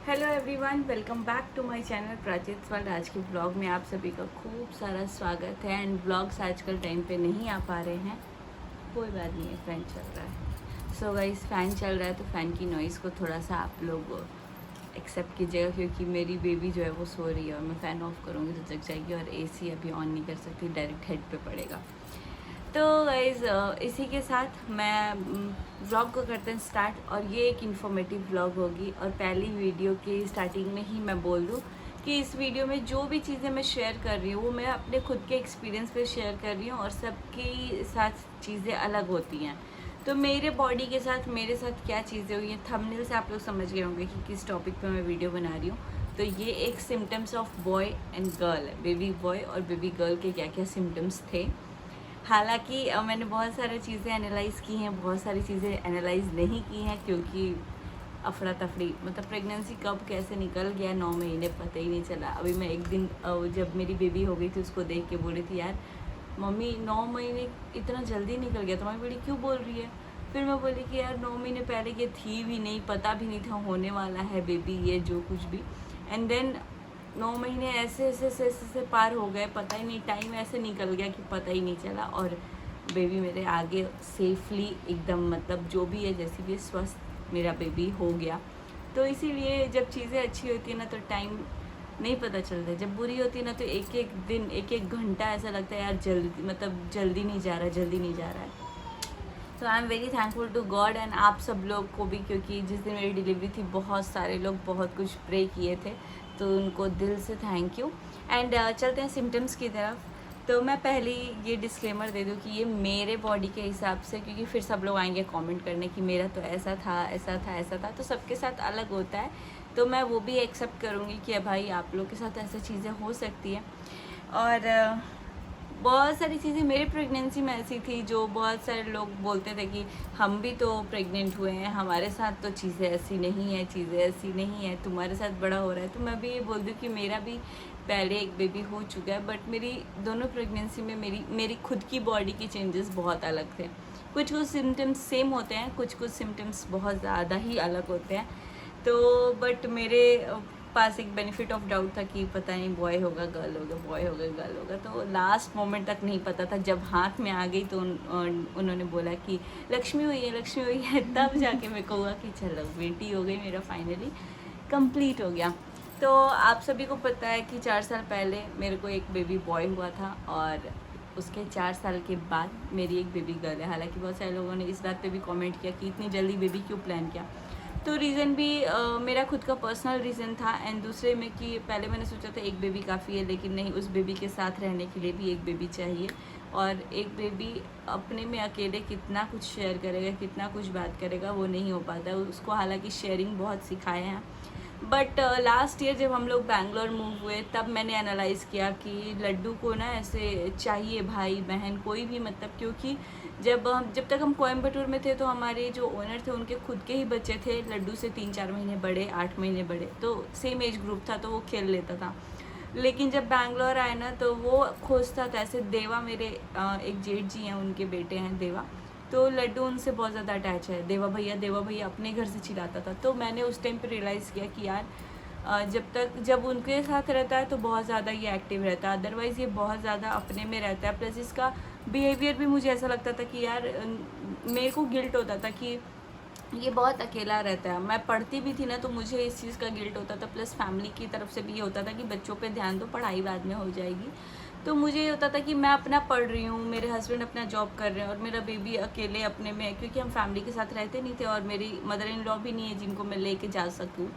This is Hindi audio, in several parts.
Hello everyone, welcome back to my channel Prachit world. आज के ब्लॉग में आप सभी का खूब सारा स्वागत है। एंड ब्लॉग्स आजकल टाइम पे नहीं आ पा रहे हैं, कोई बात नहीं है, फ़ैन चल रहा है। सो गाइस, फ़ैन चल रहा है तो फ़ैन की नॉइज़ को थोड़ा सा आप लोग एक्सेप्ट कीजिएगा, क्योंकि मेरी बेबी जो है वो सो रही है और मैं फ़ैन ऑफ करूँगी तो जग जाएगी, और एसी अभी ऑन नहीं कर सकती, डायरेक्ट हेड पे पड़ेगा। तो गाइज़, इसी के साथ मैं व्लॉग को करते हैं स्टार्ट। और ये एक इन्फॉर्मेटिव व्लॉग होगी। और पहली वीडियो की स्टार्टिंग में ही मैं बोल दूँ कि इस वीडियो में जो भी चीज़ें मैं शेयर कर रही हूँ वो मैं अपने खुद के एक्सपीरियंस पे शेयर कर रही हूँ, और सबके साथ चीज़ें अलग होती हैं। तो मेरे बॉडी के साथ मेरे साथ क्या चीज़ें हुई हैं, थंबनेल से आप लोग समझ गए होंगे कि किस टॉपिक पे मैं वीडियो बना रही हूँ। तो ये एक symptoms of boy and girl है, बेबी बॉय और बेबी गर्ल के क्या क्या सिम्टम्स थे। हालांकि मैंने बहुत सारी चीज़ें एनालाइज़ की हैं, बहुत सारी चीज़ें एनालाइज़ नहीं की हैं, क्योंकि अफरा तफरी, मतलब प्रेगनेंसी कब कैसे निकल गया 9 महीने पता ही नहीं चला। अभी मैं एक दिन जब मेरी बेबी हो गई थी उसको देख के बोल रही थी, यार मम्मी 9 महीने इतना जल्दी निकल गया, तुम्हारी बेटी क्यों बोल रही है। फिर मैं बोली कि यार 9 महीने पहले ये थी भी नहीं, पता भी नहीं था होने वाला है बेबी, ये जो कुछ भी। एंड देन 9 महीने ऐसे ऐसे ऐसे ऐसे ऐसे पार हो गए, पता ही नहीं, टाइम ऐसे निकल गया कि पता ही नहीं चला। और बेबी मेरे आगे सेफली एकदम, मतलब जो भी है जैसी भी स्वस्थ मेरा बेबी हो गया। तो इसीलिए जब चीज़ें अच्छी होती है ना तो टाइम नहीं पता चलता, जब बुरी होती है ना तो एक एक दिन एक एक घंटा ऐसा लगता है यार जल्दी, मतलब जल्दी नहीं जा रहा, जल्दी नहीं जा रहा है। तो I am very thankful to God and आप सब लोग को भी, क्योंकि जिस दिन मेरी डिलीवरी थी बहुत सारे लोग बहुत कुछ प्रे किए थे, तो उनको दिल से थैंक यू। एंड चलते हैं सिम्टम्स की तरफ। तो मैं पहले ये डिस्क्लेमर दे दूँ कि ये मेरे बॉडी के हिसाब से, क्योंकि फिर सब लोग आएंगे कमेंट करने कि मेरा तो ऐसा था ऐसा था ऐसा था, तो सबके साथ अलग होता है। तो मैं वो भी एक्सेप्ट करूँगी कि भाई आप लोग के साथ ऐसी चीज़ें हो सकती हैं। और बहुत सारी चीज़ें मेरी प्रेगनेंसी में ऐसी थी जो बहुत सारे लोग बोलते थे कि हम भी तो प्रेग्नेंट हुए हैं, हमारे साथ तो चीज़ें ऐसी नहीं है, चीज़ें ऐसी नहीं है, तुम्हारे साथ बड़ा हो रहा है। तो मैं भी ये बोल दूँ कि मेरा भी पहले एक बेबी हो चुका है, बट मेरी दोनों प्रेगनेंसी में मेरी खुद की बॉडी की चेंजेस बहुत अलग थे। कुछ कुछ सिम्टम्स सेम होते हैं, कुछ कुछ सिम्टम्स बहुत ज़्यादा ही अलग होते हैं। तो बट मेरे पास एक बेनिफिट ऑफ डाउट था कि पता नहीं बॉय होगा गर्ल होगा, बॉय होगा गर्ल होगा। तो लास्ट मोमेंट तक नहीं पता था, जब हाथ में आ गई तो उन्होंने बोला कि लक्ष्मी हुई है, लक्ष्मी हुई है, तब जाके मेरे को हुआ कि चलो बेटी हो गई, मेरा फाइनली कंप्लीट हो गया। तो आप सभी को पता है कि 4 साल पहले मेरे को एक बेबी बॉय हुआ था, और उसके 4 साल के बाद मेरी एक बेबी गर्ल है। हालांकि बहुत सारे लोगों ने इस बात पे भी कमेंट किया कि इतनी जल्दी बेबी क्यों प्लान किया। तो रीज़न भी मेरा खुद का पर्सनल रीज़न था, एंड दूसरे में कि पहले मैंने सोचा था एक बेबी काफ़ी है, लेकिन नहीं, उस बेबी के साथ रहने के लिए भी एक बेबी चाहिए। और एक बेबी अपने में अकेले कितना कुछ शेयर करेगा, कितना कुछ बात करेगा, वो नहीं हो पाता है उसको। हालांकि शेयरिंग बहुत सिखाए हैं, बट लास्ट ईयर जब हम लोग बैंगलोर मूव हुए तब मैंने एनालाइज़ किया कि लड्डू को ना ऐसे चाहिए भाई बहन कोई भी, मतलब क्योंकि जब तक हम कोयम्बटूर में थे तो हमारे जो ओनर थे उनके खुद के ही बच्चे थे लड्डू से 3-4 महीने बड़े, 8 महीने बड़े, तो सेम एज ग्रुप था तो वो खेल लेता था। लेकिन जब बैंगलोर आए ना तो वो खोजता था ऐसे। देवा मेरे एक जेठ जी हैं, उनके बेटे हैं देवा, तो लड्डू उनसे बहुत ज़्यादा अटैच है। देवा भैया अपने घर से चिल्लाता था। तो मैंने उस टाइम पे रियलाइज़ किया कि यार जब उनके साथ रहता है तो बहुत ज़्यादा ये एक्टिव रहता है, अदरवाइज़ ये बहुत ज़्यादा अपने में रहता है। प्लस इसका बिहेवियर भी मुझे ऐसा लगता था कि यार मेरे को गिल्ट होता था कि ये बहुत अकेला रहता है। मैं पढ़ती भी थी ना तो मुझे इस चीज़ का गिल्ट होता था, प्लस फैमिली की तरफ से भी ये होता था कि बच्चों पे ध्यान दो, पढ़ाई बाद में हो जाएगी। तो मुझे ये होता था कि मैं अपना पढ़ रही हूँ, मेरे हस्बैंड अपना जॉब कर रहे हैं, और मेरा बेबी अकेले अपने में है, क्योंकि हम फैमिली के साथ रहते नहीं थे, और मेरी मदर इन लॉ भी नहीं है जिनको मैं लेके जा सकूँ।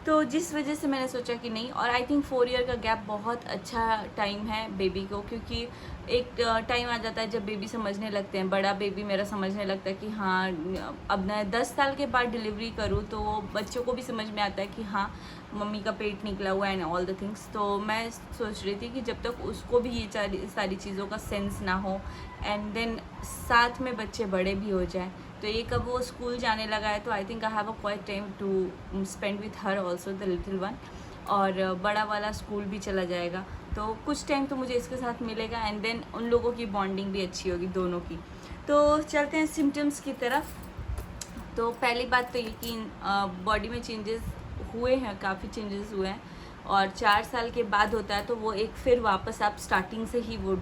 तो जिस वजह से मैंने सोचा कि नहीं, और आई थिंक 4 ईयर का गैप बहुत अच्छा टाइम है बेबी को, क्योंकि एक टाइम आ जाता है जब बेबी समझने लगते हैं। बड़ा बेबी मेरा समझने लगता है कि हाँ अब मैं 10 साल के बाद डिलीवरी करूँ तो बच्चों को भी समझ में आता है कि हाँ मम्मी का पेट निकला हुआ है एंड ऑल द थिंग्स। तो मैं सोच रही थी कि जब तक उसको भी ये सारी चीज़ों का सेंस ना हो, एंड देन साथ में बच्चे बड़े भी हो जाए। तो ये कब वो स्कूल जाने लगा है तो I think I have a quite time to spend with her also the little one, और बड़ा वाला स्कूल भी चला जाएगा तो कुछ टाइम तो मुझे इसके साथ मिलेगा, एंड देन उन लोगों की बॉन्डिंग भी अच्छी होगी दोनों की। तो चलते हैं सिम्टम्स की तरफ। तो पहली बात तो ये कि बॉडी में चेंजेस हुए हैं, काफ़ी चेंजेस हुए हैं। और 4 साल के बाद होता है तो वो एक फिर वापस आप स्टार्टिंग से ही वो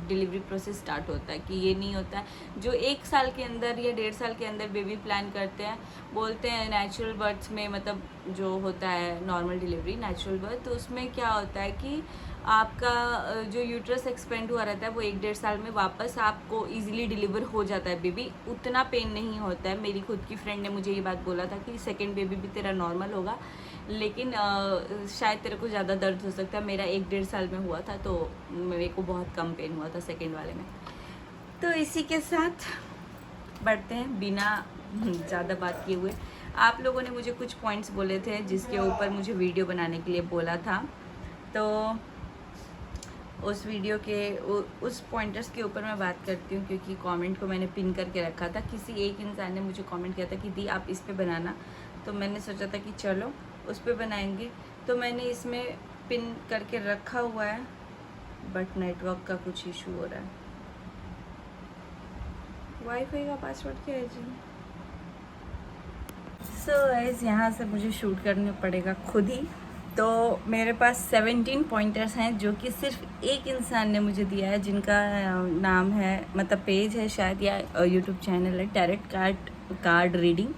डिलीवरी प्रोसेस स्टार्ट होता है। कि ये नहीं होता है जो 1 साल के अंदर या 1.5 साल के अंदर बेबी प्लान करते हैं, बोलते हैं नेचुरल बर्थ्स में, मतलब जो होता है नॉर्मल डिलीवरी नेचुरल बर्थ, तो उसमें क्या होता है कि आपका जो यूट्रस एक्सपेंड हुआ रहता है वो 1-1.5 साल में वापस आपको इजीली डिलीवर हो जाता है बेबी, उतना पेन नहीं होता है। मेरी खुद की फ्रेंड ने मुझे ये बात बोला था कि सेकंड बेबी भी तेरा नॉर्मल होगा, लेकिन शायद तेरे को ज़्यादा दर्द हो सकता है। मेरा 1-1.5 साल में हुआ था तो मेरे को बहुत कम पेन हुआ था सेकेंड वाले में। तो इसी के साथ बढ़ते हैं बिना ज़्यादा बात किए हुए। आप लोगों ने मुझे कुछ पॉइंट्स बोले थे जिसके ऊपर मुझे वीडियो बनाने के लिए बोला था, तो उस वीडियो के उस पॉइंटर्स के ऊपर मैं बात करती हूँ, क्योंकि कमेंट को मैंने पिन करके रखा था। किसी एक इंसान ने मुझे कमेंट किया था कि दी आप इस पे बनाना, तो मैंने सोचा था कि चलो उस पे बनाएंगे। तो मैंने इसमें पिन करके रखा हुआ है, बट नेटवर्क का कुछ इशू हो रहा है। वाईफाई का पासवर्ड क्या है जी? सो गाइस, यहाँ से मुझे शूट करना पड़ेगा खुद ही। तो मेरे पास 17 पॉइंटर्स हैं जो कि सिर्फ एक इंसान ने मुझे दिया है, जिनका नाम है, मतलब पेज है शायद या यूट्यूब चैनल है, डायरेक्ट कार्ड रीडिंग,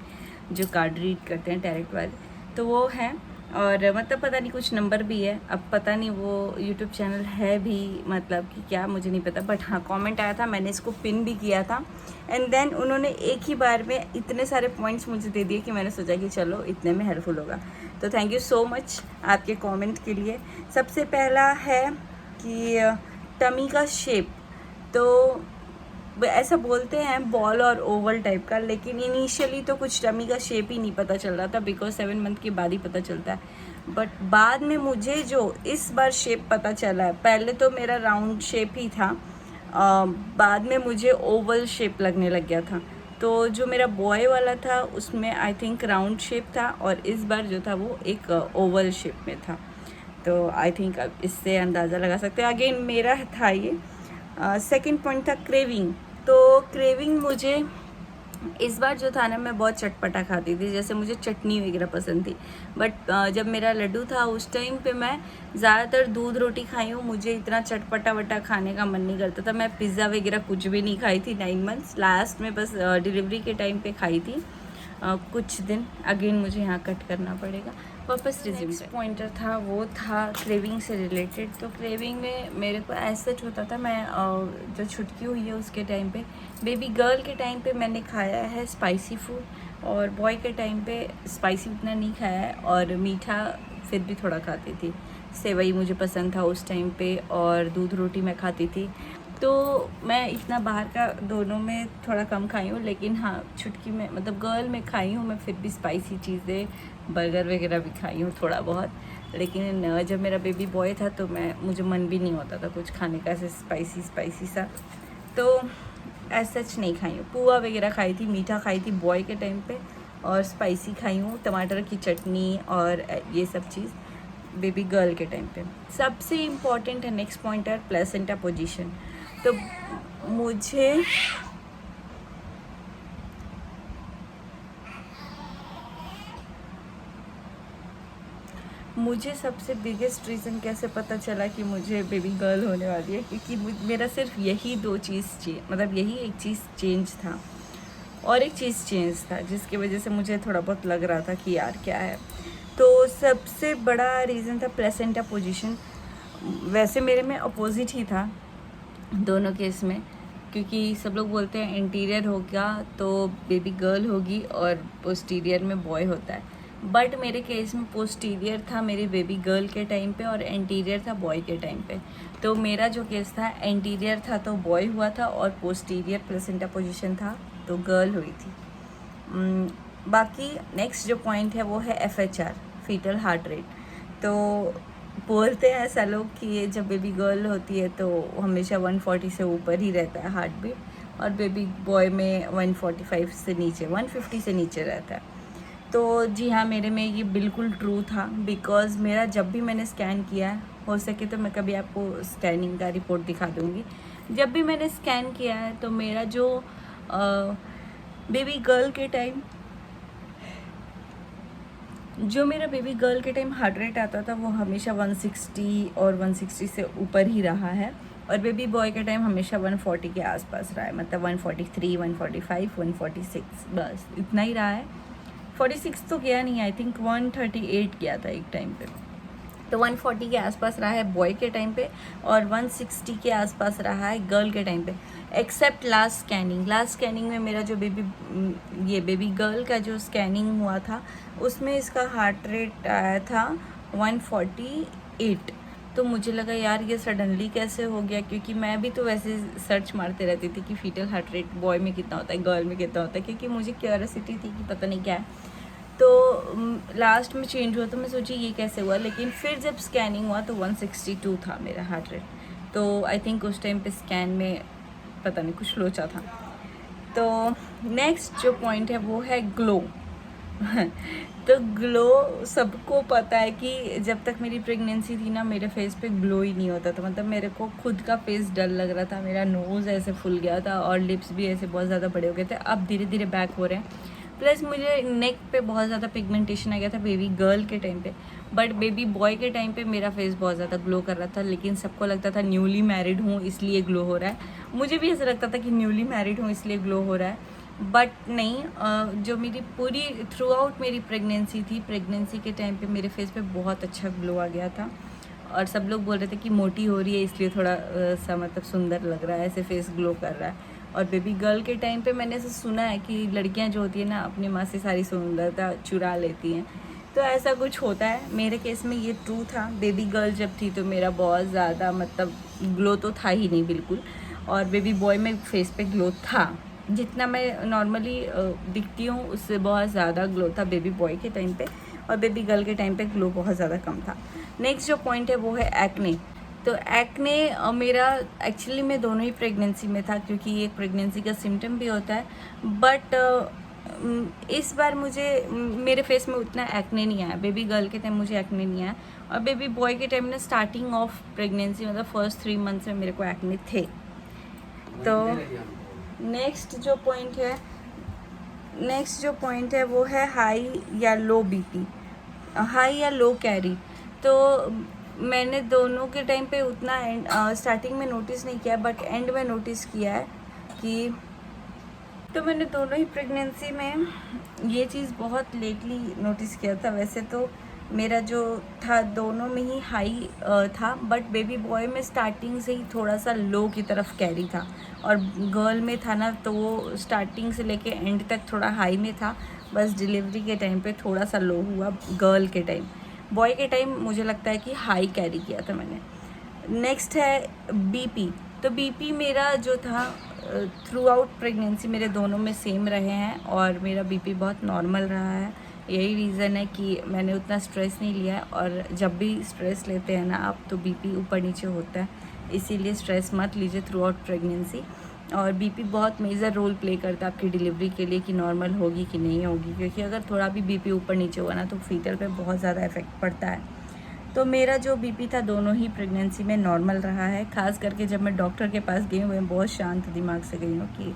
जो कार्ड रीड करते हैं डायरेक्ट वाले, तो वो है। और मतलब पता नहीं कुछ नंबर भी है, अब पता नहीं वो यूट्यूब चैनल है भी, मतलब कि क्या मुझे नहीं पता, बट हाँ कमेंट आया था, मैंने इसको पिन भी किया था। एंड देन उन्होंने एक ही बार में इतने सारे पॉइंट्स मुझे दे दिए कि मैंने सोचा कि चलो इतने में हेल्पफुल होगा। तो थैंक यू सो मच आपके कमेंट के लिए। सबसे पहला है कि टमी का शेप, तो ऐसा बोलते हैं बॉल और ओवल टाइप का, लेकिन इनिशियली तो कुछ टमी का शेप ही नहीं पता चल रहा था, बिकॉज 7 मंथ के बाद ही पता चलता है। बट बाद में मुझे जो इस बार शेप पता चला है, पहले तो मेरा राउंड शेप ही था, बाद में मुझे ओवल शेप लगने लग गया था। तो जो मेरा बॉय वाला था उसमें आई थिंक राउंड शेप था, और इस बार जो था वो एक ओवल शेप में था। तो आई थिंक अब इससे अंदाज़ा लगा सकते हैं। अगेन मेरा था ये। सेकंड पॉइंट था क्रेविंग। तो क्रेविंग मुझे इस बार जो था ना, मैं बहुत चटपटा खाती थी, जैसे मुझे चटनी वगैरह पसंद थी। बट जब मेरा लड्डू था उस टाइम पे मैं ज़्यादातर दूध रोटी खाई हूँ, मुझे इतना चटपटा वटा खाने का मन नहीं करता था। मैं पिज़्ज़ा वगैरह कुछ भी नहीं खाई थी 9 मंथ्स, लास्ट में बस डिलीवरी के टाइम पे खाई थी कुछ दिन। अगेन मुझे यहाँ कट करना पड़ेगा, वापस रिज्यूम। नेक्स्ट पॉइंटर था वो था क्रेविंग से रिलेटेड। तो क्रेविंग में मेरे को ऐसा होता था, मैं जो छुटकी हुई है उसके टाइम पे, बेबी गर्ल के टाइम पे मैंने खाया है स्पाइसी फूड, और बॉय के टाइम पे स्पाइसी उतना नहीं खाया है, और मीठा फिर भी थोड़ा खाती थी। सेवई मुझे पसंद था उस टाइम पे, और दूध रोटी मैं खाती थी। तो मैं इतना बाहर का दोनों में थोड़ा कम खाई हूँ, लेकिन हाँ छुटकी में, मतलब गर्ल में खाई हूँ मैं फिर भी स्पाइसी चीज़ें, बर्गर वगैरह भी खाई हूँ थोड़ा बहुत। लेकिन जब मेरा बेबी बॉय था तो मुझे मन भी नहीं होता था कुछ खाने का ऐसे स्पाइसी सा, तो ऐसा सच नहीं खाई हूँ। पुआ वगैरह खाई थी, मीठा खाई थी बॉय के टाइम पे, और स्पाइसी खाई हूँ, टमाटर की चटनी और ये सब चीज़ बेबी गर्ल के टाइम पे। सबसे इम्पॉर्टेंट है नेक्स्ट पॉइंट है प्लेसेंटा पोजीशन। तो मुझे सबसे बिगेस्ट रीज़न कैसे पता चला कि मुझे बेबी गर्ल होने वाली है, क्योंकि मेरा सिर्फ यही 2 चीज़ मतलब यही एक चीज़ चेंज था, और एक चीज़ चेंज था जिसकी वजह से मुझे थोड़ा बहुत लग रहा था कि यार क्या है। तो सबसे बड़ा रीज़न था प्लेसेंटा पोजीशन। वैसे मेरे में अपोजिट ही था दोनों केस में, क्योंकि सब लोग बोलते हैं इंटीरियर होगा तो बेबी गर्ल होगी और पोस्टीरियर में बॉय होता है, बट मेरे केस में पोस्टीरियर था मेरी बेबी गर्ल के टाइम पे और इंटीरियर था बॉय के टाइम पे। तो मेरा जो केस था इंटीरियर था तो बॉय हुआ था, और पोस्टीरियर प्लेसेंटा पोजीशन था तो गर्ल हुई थी। बाकी नेक्स्ट जो पॉइंट है वो है FHR, फीटल हार्ट रेट। तो बोलते हैं ऐसा लोग कि ये जब बेबी गर्ल होती है तो हमेशा 140 से ऊपर ही रहता है हार्ट बीट, और बेबी बॉय में 145 से नीचे, 150 से नीचे रहता है। तो जी हाँ, मेरे में ये बिल्कुल ट्रू था, बिकॉज़ मेरा जब भी मैंने स्कैन किया है, हो सके तो मैं कभी आपको स्कैनिंग का रिपोर्ट दिखा दूँगी, जब भी मैंने स्कैन किया है तो मेरा जो बेबी गर्ल के टाइम जो मेरा बेबी गर्ल के टाइम हार्ट रेट आता था वो हमेशा 160 और 160 से ऊपर ही रहा है, और बेबी बॉय के टाइम हमेशा 140 के आसपास रहा है, मतलब 143, 145, 146, बस इतना ही रहा है। 46 तो गया नहीं, आई थिंक 138 गया था एक टाइम पे। तो 140 के आसपास रहा है बॉय के टाइम पे, और 160 के आसपास रहा है गर्ल के टाइम पे, एक्सेप्ट लास्ट स्कैनिंग में मेरा जो बेबी गर्ल का जो स्कैनिंग हुआ था उसमें इसका हार्ट रेट आया था 148। तो मुझे लगा यार ये सडनली कैसे हो गया, क्योंकि मैं भी तो वैसे सर्च मारते रहती थी कि फीटल हार्ट रेट बॉय में कितना होता है, गर्ल में कितना होता है, क्योंकि मुझे क्यूरियोसिटी थी कि पता नहीं क्या है। तो लास्ट में चेंज हुआ तो मैं सोची ये कैसे हुआ, लेकिन फिर जब स्कैनिंग हुआ तो 162 था मेरा हार्ट रेट। तो आई थिंक उस टाइम पे स्कैन में पता नहीं कुछ लोचा था। तो नेक्स्ट जो पॉइंट है वो है ग्लो। तो ग्लो सबको पता है कि जब तक मेरी प्रेगनेंसी थी ना मेरे फेस पे ग्लो ही नहीं होता था, मतलब मेरे को खुद का फेस डल लग रहा था, मेरा नोज़ ऐसे फुल गया था और लिप्स भी ऐसे बहुत ज़्यादा बड़े हो गए थे। अब धीरे धीरे बैक हो रहे हैं। प्लस मुझे नेक पे बहुत ज़्यादा पिगमेंटेशन आ गया था बेबी गर्ल के टाइम पे, बट बेबी बॉय के टाइम पे मेरा फेस बहुत ज़्यादा ग्लो कर रहा था। लेकिन सबको लगता था न्यूली मैरिड हूँ इसलिए ग्लो हो रहा है, मुझे भी ऐसा लगता था कि न्यूली मैरिड हूँ इसलिए ग्लो हो रहा है, बट नहीं। जो मेरी पूरी थ्रू आउट मेरी प्रेगनेंसी थी, प्रेगनेंसी के टाइम पे मेरे फेस पे बहुत अच्छा ग्लो आ गया था, और सब लोग बोल रहे थे कि मोटी हो रही है इसलिए थोड़ा सा मतलब सुंदर लग रहा है, ऐसे फेस ग्लो कर रहा है। और बेबी गर्ल के टाइम पे मैंने ऐसा सुना है कि लड़कियां जो होती है ना अपनी माँ से सारी सुंदरता चुरा लेती हैं, तो ऐसा कुछ होता है। मेरे केस में ये ट्रू था। बेबी गर्ल जब थी तो मेरा बहुत ज़्यादा मतलब ग्लो तो था ही नहीं बिल्कुल, और बेबी बॉय में फेस पे ग्लो था, जितना मैं नॉर्मली दिखती हूँ उससे बहुत ज़्यादा ग्लो था बेबी बॉय के टाइम पे, और बेबी गर्ल के टाइम पे ग्लो बहुत ज़्यादा कम था। नेक्स्ट जो पॉइंट है वो है एक्ने। तो एक्ने मेरा एक्चुअली मैं दोनों ही प्रेगनेंसी में था, क्योंकि ये प्रेगनेंसी का सिम्टम भी होता है, बट इस बार मुझे मेरे फेस में उतना एक्ने नहीं आया। बेबी गर्ल के टाइम मुझे एक्ने नहीं आया, और बेबी बॉय के टाइम ना स्टार्टिंग ऑफ प्रेगनेंसी मतलब फर्स्ट 3 मंथ्स में मेरे को एक्ने थे। तो नेक्स्ट जो पॉइंट है वो है हाई या लो बीपी, हाई या लो कैरी। तो मैंने दोनों के टाइम पे उतना स्टार्टिंग में नोटिस नहीं किया, बट एंड में नोटिस किया है कि, तो मैंने दोनों ही प्रेगनेंसी में ये चीज़ बहुत लेटली नोटिस किया था। वैसे तो मेरा जो था दोनों में ही हाई था, बट बेबी बॉय में स्टार्टिंग से ही थोड़ा सा लो की तरफ कैरी था, और गर्ल में था ना तो वो स्टार्टिंग से लेके एंड तक थोड़ा हाई में था, बस डिलीवरी के टाइम पे थोड़ा सा लो हुआ गर्ल के टाइम। बॉय के टाइम मुझे लगता है कि हाई कैरी किया था मैंने। नेक्स्ट है बीपी। तो बीपी मेरा जो था थ्रू आउट प्रेगनेंसी मेरे दोनों में सेम रहे हैं, और मेरा बीपी बहुत नॉर्मल रहा है। यही रीज़न है कि मैंने उतना स्ट्रेस नहीं लिया है, और जब भी स्ट्रेस लेते हैं ना आप तो बीपी ऊपर नीचे होता है, इसीलिए स्ट्रेस मत लीजिए थ्रू आउट प्रेगनेंसी। और बीपी बहुत मेजर रोल प्ले करता है आपकी डिलीवरी के लिए कि नॉर्मल होगी कि नहीं होगी, क्योंकि अगर थोड़ा भी बीपी ऊपर नीचे हुआ ना तो फीटल पे बहुत ज़्यादा इफेक्ट पड़ता है। तो मेरा जो बीपी था दोनों ही प्रेगनेंसी में नॉर्मल रहा है। खास करके जब मैं डॉक्टर के पास गई हूँ मैं बहुत शांत दिमाग से गई हूँ कि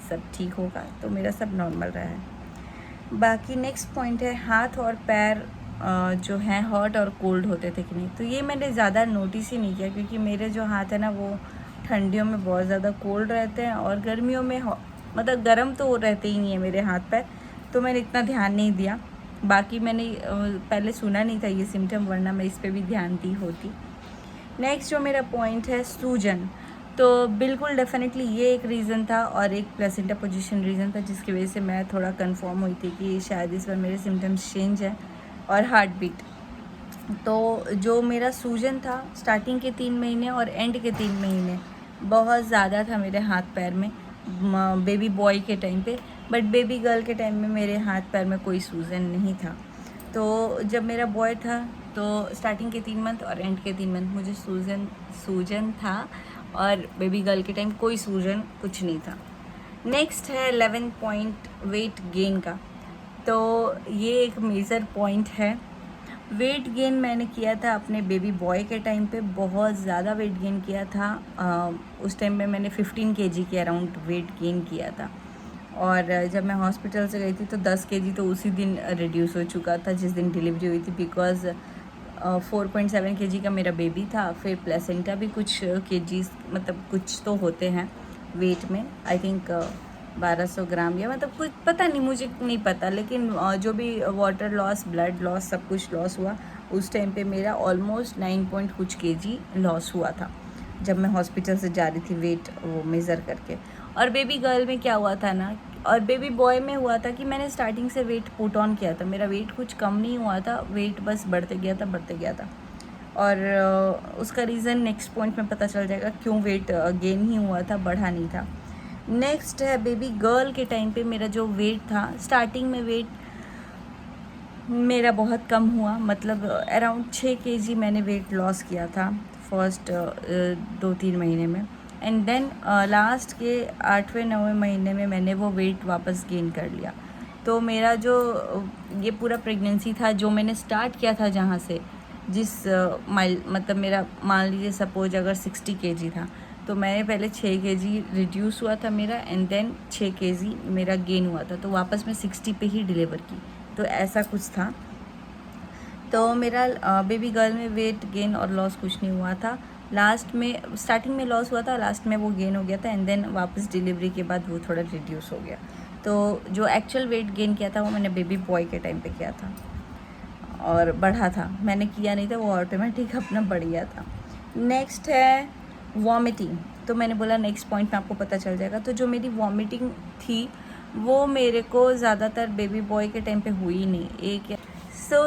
सब ठीक होगा, तो मेरा सब नॉर्मल रहा है। बाकी नेक्स्ट पॉइंट है हाथ और पैर जो हैं हॉट और कोल्ड होते थे कि नहीं। तो ये मैंने ज़्यादा नोटिस ही नहीं किया, क्योंकि मेरे जो हाथ है ना वो ठंडियों में बहुत ज़्यादा कोल्ड रहते हैं, और गर्मियों में मतलब गर्म तो रहते ही नहीं है मेरे हाथ पैर, तो मैंने इतना ध्यान नहीं दिया। बाकी मैंने पहले सुना नहीं था ये सिम्टम, वरना मैं इस पे भी ध्यान दी होती। नेक्स्ट जो मेरा पॉइंट है सूजन। तो बिल्कुल डेफिनेटली ये एक रीज़न था, और एक प्लेसेंटा पोजीशन रीज़न था जिसकी वजह से मैं थोड़ा कंफर्म हुई थी कि शायद इस बार मेरे सिम्टम्स चेंज है। और हार्ट बीट, तो जो मेरा सूजन था स्टार्टिंग के 3 महीने और एंड के 3 महीने बहुत ज़्यादा था मेरे हाथ पैर में बेबी बॉय के टाइम पे, बट बेबी गर्ल के टाइम में मेरे हाथ पैर में कोई सूजन नहीं था। तो जब मेरा बॉय था तो स्टार्टिंग के 3 मंथ और एंड के 3 मंथ मुझे सूजन था, और बेबी गर्ल के टाइम कोई सूजन कुछ नहीं था। नेक्स्ट है 11 पॉइंट वेट गेन का। तो ये एक मेजर पॉइंट है। वेट गेन मैंने किया था अपने बेबी बॉय के टाइम पे, बहुत ज़्यादा वेट गेन किया था। उस टाइम में मैंने 15 kg के अराउंड वेट गेन किया था। और जब मैं हॉस्पिटल से गई थी तो 10 केजी तो उसी दिन रिड्यूस हो चुका था जिस दिन डिलीवरी हुई थी, बिकॉज़ 4.7 केजी का मेरा बेबी था। फिर प्लेसेंटा भी कुछ केजीज मतलब कुछ तो होते हैं वेट में, आई थिंक 1200 ग्राम या मतलब कुछ, पता नहीं, मुझे नहीं पता, लेकिन जो भी वाटर लॉस, ब्लड लॉस, सब कुछ लॉस हुआ उस टाइम पे मेरा ऑलमोस्ट 9 पॉइंट कुछ केजी लॉस हुआ था जब मैं हॉस्पिटल से जा रही थी वेट वो मेज़र करके। और बेबी गर्ल में क्या हुआ था ना, और बेबी बॉय में हुआ था कि मैंने स्टार्टिंग से वेट पुट ऑन किया था, मेरा वेट कुछ कम नहीं हुआ था, वेट बस बढ़ते गया था। और उसका रीज़न नेक्स्ट पॉइंट में पता चल जाएगा क्यों वेट गेन ही हुआ था, बढ़ा नहीं था। नेक्स्ट है बेबी गर्ल के टाइम पे मेरा जो वेट था, स्टार्टिंग में वेट मेरा बहुत कम हुआ, मतलब अराउंड 6 केजी मैंने वेट लॉस किया था फर्स्ट 2-3 महीने में। एंड देन लास्ट के 8वें-9वें महीने में मैंने वो वेट वापस गेन कर लिया। तो मेरा जो ये पूरा प्रेगनेंसी था जो मैंने स्टार्ट किया था जहाँ से, जिस माइल मतलब मेरा मान लीजिए सपोज अगर 60 केजी था तो मैंने पहले 6 केजी रिड्यूस हुआ था मेरा, एंड देन 6 केजी मेरा गेन हुआ था, तो वापस मैं 60 पे ही डिलीवर की। तो ऐसा कुछ था। तो मेरा बेबी गर्ल में वेट गेन और लॉस कुछ नहीं हुआ था। लास्ट में स्टार्टिंग में लॉस हुआ था, लास्ट में वो गेन हो गया था, एंड देन वापस डिलीवरी के बाद वो थोड़ा रिड्यूस हो गया। तो जो एक्चुअल वेट गेन किया था वो मैंने बेबी बॉय के टाइम पे किया था और बढ़ा था, मैंने किया नहीं था, वो ऑटोमेटिक अपना बढ़ गया था। नेक्स्ट है वॉमिटिंग। तो मैंने बोला नेक्स्ट पॉइंट में आपको पता चल जाएगा। तो जो मेरी वॉमिटिंग थी वो मेरे को ज़्यादातर बेबी बॉय के टाइम पे हुई नहीं, एक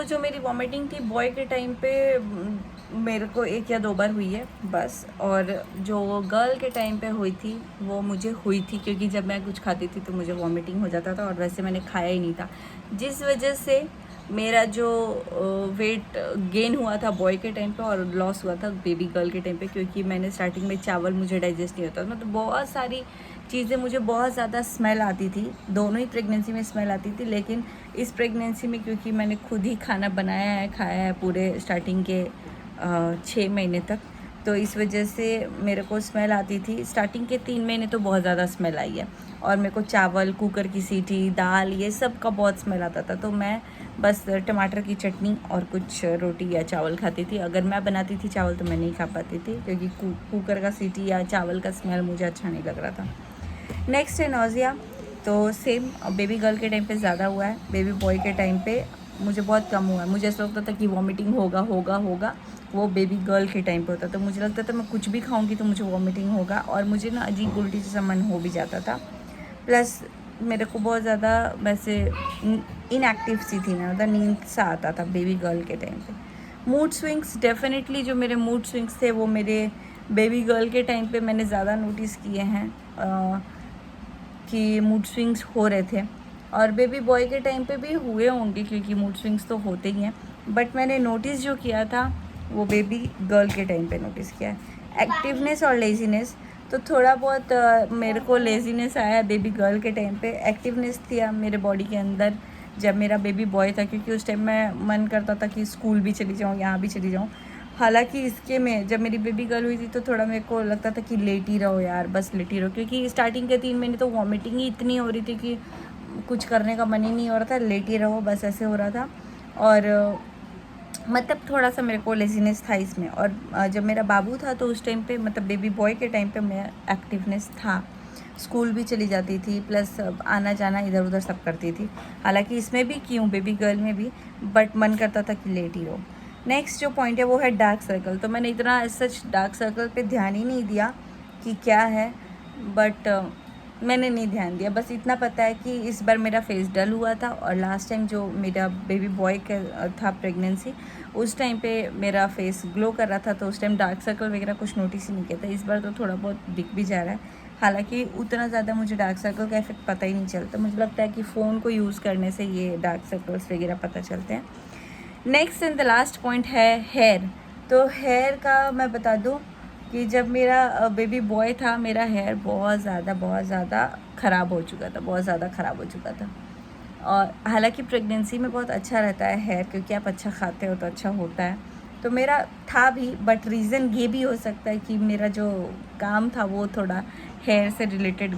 जो मेरी वॉमिटिंग थी बॉय के टाइम पे मेरे को 1 या 2 बार हुई है बस। और जो गर्ल के टाइम पे हुई थी वो मुझे हुई थी क्योंकि जब मैं कुछ खाती थी तो मुझे वॉमिटिंग हो जाता था, और वैसे मैंने खाया ही नहीं था, जिस वजह से मेरा जो वेट गेन हुआ था बॉय के टाइम पे और लॉस हुआ था बेबी गर्ल के टाइम पे, क्योंकि मैंने स्टार्टिंग में चावल मुझे डाइजेस्ट नहीं होता था, मतलब बहुत सारी चीज़ें, मुझे बहुत ज़्यादा स्मेल आती थी, दोनों ही प्रेगनेंसी में स्मेल आती थी, लेकिन इस प्रेगनेंसी में क्योंकि मैंने खुद ही खाना बनाया है, खाया है पूरे स्टार्टिंग के 6 महीने तक, तो इस वजह से मेरे को स्मेल आती थी। स्टार्टिंग के 3 महीने तो बहुत ज़्यादा स्मेल आई है, और मेरे को चावल, कुकर की सीटी, दाल, ये सब का बहुत स्मेल आता था। तो मैं बस टमाटर की चटनी और कुछ रोटी या चावल खाती थी। अगर मैं बनाती थी चावल तो मैं नहीं खा पाती थी क्योंकि कुकर का सीटी या चावल का स्मेल मुझे अच्छा नहीं लग रहा था। नेक्स्ट है नोज़िया। तो सेम बेबी गर्ल के टाइम पे ज़्यादा हुआ है, बेबी बॉय के टाइम पे मुझे बहुत कम हुआ है। मुझे ऐसा लगता था कि वॉमिटिंग होगा, वो बेबी गर्ल के टाइम पे होता था। मुझे लगता था मैं कुछ भी खाऊंगी तो मुझे वॉमिटिंग होगा, और मुझे ना अजीब उल्टी जैसा मन हो भी जाता था। प्लस मेरे को बहुत ज़्यादा वैसे इनएक्टिव सी थी मैं, मतलब नींद सा आता था बेबी गर्ल के टाइम पे। मूड स्विंग्स, डेफिनेटली जो मेरे मूड स्विंग्स थे वो मेरे बेबी गर्ल के टाइम पे मैंने ज़्यादा नोटिस किए हैं कि मूड स्विंग्स हो रहे थे, और बेबी बॉय के टाइम पे भी हुए होंगे क्योंकि मूड स्विंग्स तो होते ही हैं, बट मैंने नोटिस जो किया था वो बेबी गर्ल के टाइम पे नोटिस किया है। एक्टिवनेस और लेज़ीनेस, तो थोड़ा बहुत मेरे को लेज़ीनेस आया बेबी गर्ल के टाइम पे, एक्टिवनेस थी मेरे बॉडी के अंदर जब मेरा बेबी बॉय था, क्योंकि उस टाइम मैं मन करता था कि स्कूल भी चली जाऊँ, यहाँ भी चली जाऊँ। हालांकि इसके में जब मेरी बेबी गर्ल हुई थी तो थोड़ा मेरे को लगता था कि लेटी रहो यार, बस लेटी रहो, क्योंकि स्टार्टिंग के 3 महीने तो वॉमिटिंग ही इतनी हो रही थी कि कुछ करने का मन ही नहीं हो रहा था, लेटी रहो बस, ऐसे हो रहा था। और मतलब थोड़ा सा मेरे को लेजीनेस था इसमें। और जब मेरा बाबू था तो उस टाइम पे, मतलब बेबी बॉय के टाइम पे मैं एक्टिवनेस था, स्कूल भी चली जाती थी, प्लस आना जाना इधर उधर सब करती थी। हालांकि इसमें भी क्यों बेबी गर्ल में भी, बट मन करता था कि लेट ही रहो। नेक्स्ट जो पॉइंट है वो है डार्क सर्कल। तो मैंने इतना सच डार्क सर्कल पे ध्यान ही नहीं दिया कि क्या है, बट मैंने नहीं ध्यान दिया, बस इतना पता है कि इस बार मेरा फेस डल हुआ था, और लास्ट टाइम जो मेरा बेबी बॉय का था प्रेगनेंसी, उस टाइम पे मेरा फेस ग्लो कर रहा था, तो उस टाइम डार्क सर्कल वगैरह कुछ नोटिस ही नहीं किया था। इस बार तो थोड़ा बहुत दिख भी जा रहा है, हालांकि उतना ज़्यादा मुझे डार्क सर्कल का इफेक्ट पता ही नहीं चलता। मुझे लगता है कि फ़ोन को यूज़ करने से ये डार्क सर्कल्स वगैरह पता चलते हैं। Next and the last point है हेयर। तो हेयर का मैं बता दूं कि जब मेरा बेबी बॉय था मेरा हेयर बहुत ज़्यादा ख़राब हो चुका था, बहुत ज़्यादा ख़राब हो चुका था। और हालांकि प्रेगनेंसी में बहुत अच्छा रहता है हेयर, क्योंकि आप अच्छा खाते हो तो अच्छा होता है, तो मेरा था भी, बट रीज़न ये भी हो सकता है कि मेरा जो काम था वो थोड़ा हेयर से रिलेटेड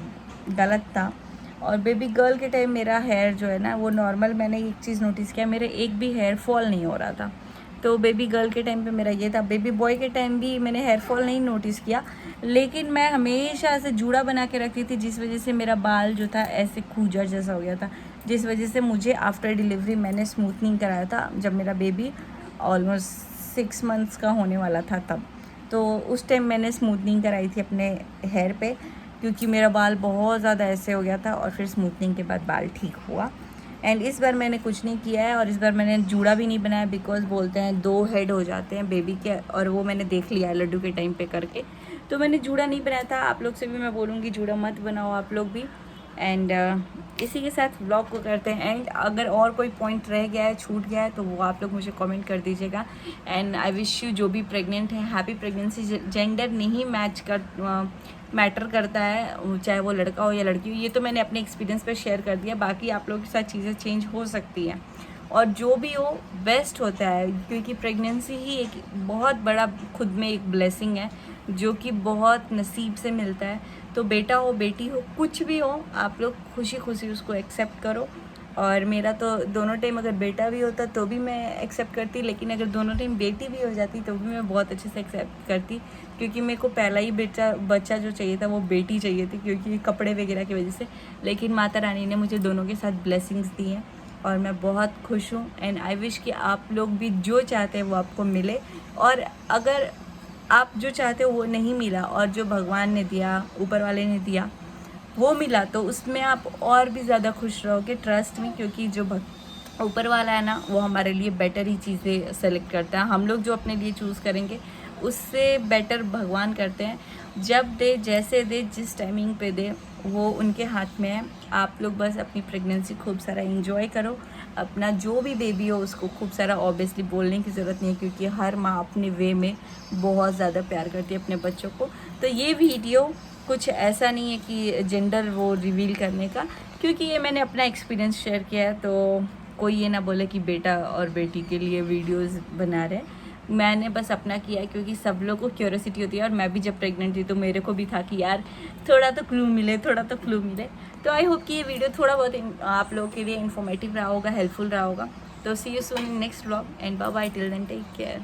गलत था। और बेबी गर्ल के टाइम मेरा हेयर जो है ना वो नॉर्मल, मैंने एक चीज़ नोटिस किया, मेरे एक भी हेयर फॉल नहीं हो रहा था। तो बेबी गर्ल के टाइम पे मेरा ये था। बेबी बॉय के टाइम भी मैंने हेयर फॉल नहीं नोटिस किया, लेकिन मैं हमेशा ऐसे जूड़ा बना के रखती थी, जिस वजह से मेरा बाल जो था ऐसे खूजर जैसा हो गया था, जिस वजह से मुझे आफ्टर डिलीवरी मैंने स्मूथनिंग कराया था, जब मेरा बेबी ऑलमोस्ट 6 मंथ्स का होने वाला था तब। तो उस टाइम मैंने स्मूथनिंग कराई थी अपने हेयर पे, क्योंकि मेरा बाल बहुत ज़्यादा ऐसे हो गया था, और फिर स्मूथनिंग के बाद बाल ठीक हुआ। एंड इस बार मैंने कुछ नहीं किया है, और इस बार मैंने जूड़ा भी नहीं बनाया, बिकॉज बोलते हैं 2 हेड हो जाते हैं बेबी के, और वो मैंने देख लिया है लड्डू के टाइम पे करके। तो मैंने जूड़ा नहीं बनाया था। आप लोग से भी मैं बोलूँगी जूड़ा मत बनाओ आप लोग भी। एंड इसी के साथ व्लॉग को करते हैं एंड। अगर और कोई पॉइंट रह गया है, छूट गया है, तो वो आप लोग मुझे कमेंट कर दीजिएगा। एंड आई विश यू, जो भी प्रेग्नेंट है, हैप्पी प्रेगनेंसी। जेंडर नहीं मैटर करता है, चाहे वो लड़का हो या लड़की हो। ये तो मैंने अपने एक्सपीरियंस पे शेयर कर दिया, बाकी आप लोगों के साथ चीज़ें चेंज हो सकती हैं, और जो भी हो बेस्ट होता है, क्योंकि प्रेगनेंसी ही एक बहुत बड़ा खुद में एक ब्लेसिंग है, जो कि बहुत नसीब से मिलता है। तो बेटा हो बेटी हो कुछ भी हो, आप लोग खुशी खुशी उसको एक्सेप्ट करो। और मेरा तो दोनों टाइम अगर बेटा भी होता तो भी मैं एक्सेप्ट करती, लेकिन अगर दोनों टाइम बेटी भी हो जाती तो भी मैं बहुत अच्छे से एक्सेप्ट करती, क्योंकि मेरे को पहला ही बच्चा जो चाहिए था वो बेटी चाहिए थी, क्योंकि कपड़े वगैरह की वजह से। लेकिन माता रानी ने मुझे दोनों के साथ ब्लेसिंग्स दी हैं, और मैं बहुत खुश हूँ। एंड आई विश कि आप लोग भी जो चाहते हैं वो आपको मिले, और अगर आप जो चाहते हो वो नहीं मिला, और जो भगवान ने दिया, ऊपर वाले ने दिया, वो मिला, तो उसमें आप और भी ज़्यादा खुश रहोगे, ट्रस्ट में। क्योंकि जो ऊपर वाला है ना, वो हमारे लिए बेटर ही चीज़ें सेलेक्ट करता है। हम लोग जो अपने लिए चूज़ करेंगे उससे बेटर भगवान करते हैं। जब दे, जैसे दे, जिस टाइमिंग पे दे, वो उनके हाथ में है। आप लोग बस अपनी प्रेगनेंसी खूब सारा एंजॉय करो। अपना जो भी बेबी हो उसको खूब सारा, ऑब्वियसली बोलने की ज़रूरत नहीं है, क्योंकि हर माँ अपने वे में बहुत ज़्यादा प्यार करती है अपने बच्चों को। तो ये वीडियो कुछ ऐसा नहीं है कि जेंडर वो रिवील करने का, क्योंकि ये मैंने अपना एक्सपीरियंस शेयर किया है। तो कोई ये ना बोले कि बेटा और बेटी के लिए वीडियोस बना रहे हैं। मैंने बस अपना किया है, क्योंकि सब लोगों को क्यूरियोसिटी होती है, और मैं भी जब प्रेग्नेंट थी तो मेरे को भी था कि यार थोड़ा तो क्लू मिले, थोड़ा तो क्लू मिले। तो आई होप कि ये वीडियो थोड़ा बहुत आप लोगों के लिए इन्फॉर्मेटिव रहा होगा, हेल्पफुल रहा होगा। तो see you soon in next vlog, and bye bye, till then take care.